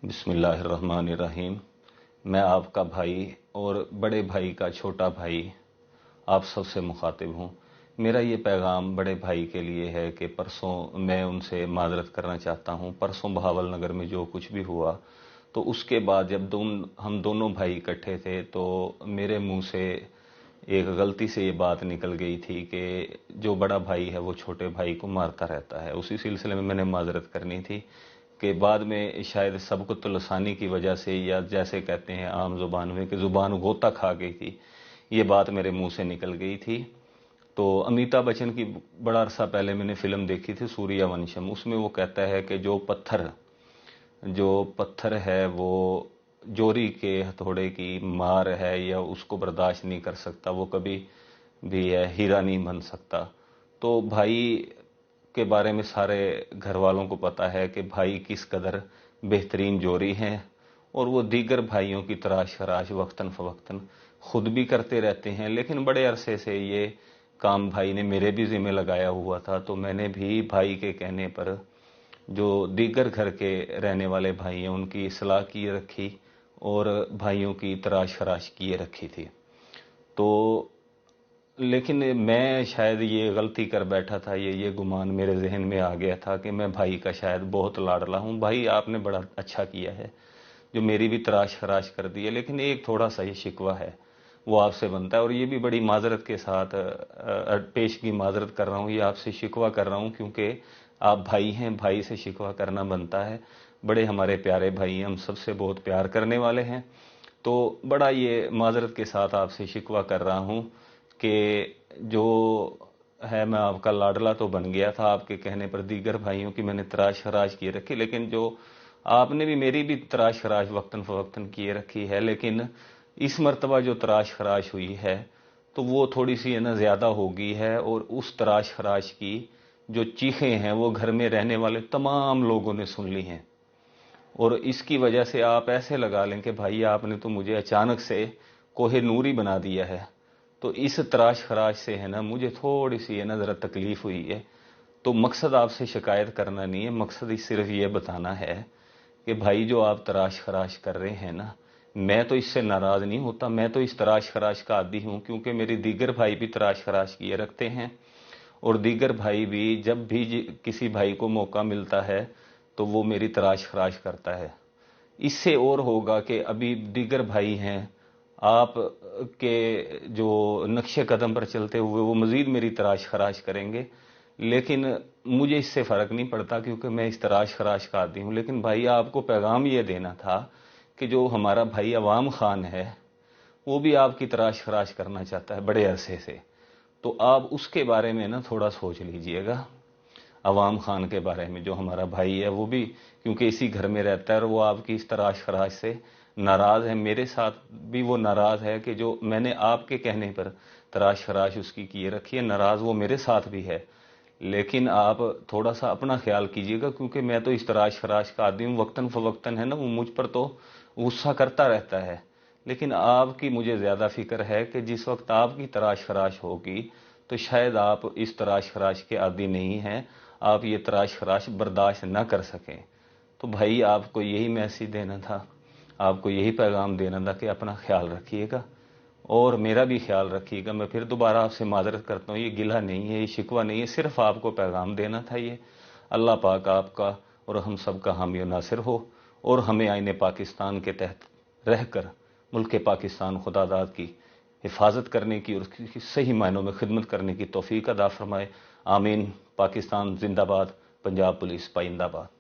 بسم اللہ الرحمن الرحیم۔ میں آپ کا بھائی اور بڑے بھائی کا چھوٹا بھائی آپ سب سے مخاطب ہوں۔ میرا یہ پیغام بڑے بھائی کے لیے ہے کہ پرسوں میں ان سے معذرت کرنا چاہتا ہوں۔ پرسوں بہاول نگر میں جو کچھ بھی ہوا تو اس کے بعد جب ہم دونوں بھائی اکٹھے تھے تو میرے منہ سے ایک غلطی سے یہ بات نکل گئی تھی کہ جو بڑا بھائی ہے وہ چھوٹے بھائی کو مارتا رہتا ہے۔ اسی سلسلے میں نے معذرت کرنی تھی کہ بعد میں شاید سبقت لسانی کی وجہ سے یا جیسے کہتے ہیں عام زبان میں کہ زبان غوطہ کھا گئی تھی، یہ بات میرے منہ سے نکل گئی تھی۔ تو امیتابھ بچن کی بڑا عرصہ پہلے میں نے فلم دیکھی تھی سوریہ ونشم، اس میں وہ کہتا ہے کہ جو پتھر ہے وہ جوری کے ہتھوڑے کی مار ہے یا اس کو برداشت نہیں کر سکتا، وہ کبھی بھی ہیرا نہیں بن سکتا۔ تو بھائی کے بارے میں سارے گھر والوں کو پتا ہے کہ بھائی کس قدر بہترین جوری ہیں، اور وہ دیگر بھائیوں کی تراش خراش وقتاً فوقتاً خود بھی کرتے رہتے ہیں، لیکن بڑے عرصے سے یہ کام بھائی نے میرے بھی ذمہ لگایا ہوا تھا، تو میں نے بھی بھائی کے کہنے پر جو دیگر گھر کے رہنے والے بھائی ہیں ان کی اصلاح کیے رکھی اور بھائیوں کی تراش خراش کیے رکھی تھی۔ تو لیکن میں شاید یہ غلطی کر بیٹھا تھا، یہ گمان میرے ذہن میں آ گیا تھا کہ میں بھائی کا شاید بہت لاڈلا ہوں۔ بھائی آپ نے بڑا اچھا کیا ہے جو میری بھی تراش خراش کر دی ہے، لیکن ایک تھوڑا سا یہ شکوہ ہے وہ آپ سے بنتا ہے، اور یہ بھی بڑی معذرت کے ساتھ پیشگی معذرت کر رہا ہوں، یہ آپ سے شکوہ کر رہا ہوں کیونکہ آپ بھائی ہیں، بھائی سے شکوہ کرنا بنتا ہے۔ بڑے ہمارے پیارے بھائی ہیں، ہم سب سے بہت پیار کرنے والے ہیں، تو بڑا یہ معذرت کے ساتھ آپ سے شکوہ کر رہا ہوں کہ جو ہے میں آپ کا لاڈلا تو بن گیا تھا، آپ کے کہنے پر دیگر بھائیوں کی میں نے تراش خراش کیے رکھی، لیکن جو آپ نے بھی میری بھی تراش خراش وقتاً فوقتاً کیے رکھی ہے، لیکن اس مرتبہ جو تراش خراش ہوئی ہے تو وہ تھوڑی سی زیادہ ہو گئی ہے، اور اس تراش خراش کی جو چیخیں ہیں وہ گھر میں رہنے والے تمام لوگوں نے سن لی ہیں، اور اس کی وجہ سے آپ ایسے لگا لیں کہ بھائی آپ نے تو مجھے اچانک سے کوہ نوری بنا دیا ہے۔ تو اس تراش خراش سے مجھے تھوڑی سی ذرا تکلیف ہوئی ہے۔ تو مقصد آپ سے شکایت کرنا نہیں ہے، مقصد صرف یہ بتانا ہے کہ بھائی جو آپ تراش خراش کر رہے ہیں میں تو اس سے ناراض نہیں ہوتا، میں تو اس تراش خراش کا عادی ہوں، کیونکہ میرے دیگر بھائی بھی تراش خراش کیے رکھتے ہیں، اور دیگر بھائی بھی جب بھی کسی بھائی کو موقع ملتا ہے تو وہ میری تراش خراش کرتا ہے۔ اس سے اور ہوگا کہ ابھی دیگر بھائی ہیں آپ کے جو نقش قدم پر چلتے ہوئے وہ مزید میری تراش خراش کریں گے، لیکن مجھے اس سے فرق نہیں پڑتا کیونکہ میں اس تراش خراش کا عادی ہوں۔ لیکن بھائی آپ کو پیغام یہ دینا تھا کہ جو ہمارا بھائی عوام خان ہے وہ بھی آپ کی تراش خراش کرنا چاہتا ہے بڑے عرصے سے، تو آپ اس کے بارے میں تھوڑا سوچ لیجئے گا۔ عوام خان کے بارے میں جو ہمارا بھائی ہے وہ بھی کیونکہ اسی گھر میں رہتا ہے اور وہ آپ کی اس تراش خراش سے ناراض ہے، میرے ساتھ بھی وہ ناراض ہے کہ جو میں نے آپ کے کہنے پر تراش خراش اس کی کیے رکھی ہے، ناراض وہ میرے ساتھ بھی ہے، لیکن آپ تھوڑا سا اپنا خیال کیجئے گا کیونکہ میں تو اس تراش خراش کا عادی ہوں، وقتاً فوقتاً وہ مجھ پر تو غصہ کرتا رہتا ہے، لیکن آپ کی مجھے زیادہ فکر ہے کہ جس وقت آپ کی تراش خراش ہوگی تو شاید آپ اس تراش خراش کے عادی نہیں ہیں، آپ یہ تراش خراش برداشت نہ کر سکیں۔ تو بھائی آپ کو یہی میسیج دینا تھا، آپ کو یہی پیغام دینا تھا کہ اپنا خیال رکھیے گا اور میرا بھی خیال رکھیے گا۔ میں پھر دوبارہ آپ سے معذرت کرتا ہوں، یہ گلہ نہیں ہے، یہ شکوہ نہیں ہے، صرف آپ کو پیغام دینا تھا یہ۔ اللہ پاک آپ کا اور ہم سب کا حامی و ناصر ہو، اور ہمیں آئین پاکستان کے تحت رہ کر ملک پاکستان خدا داد کی حفاظت کرنے کی اور اس کی صحیح معنوں میں خدمت کرنے کی توفیق عطا فرمائے۔ آمین۔ پاکستان زندہ باد، پنجاب پولیس پائندہ باد۔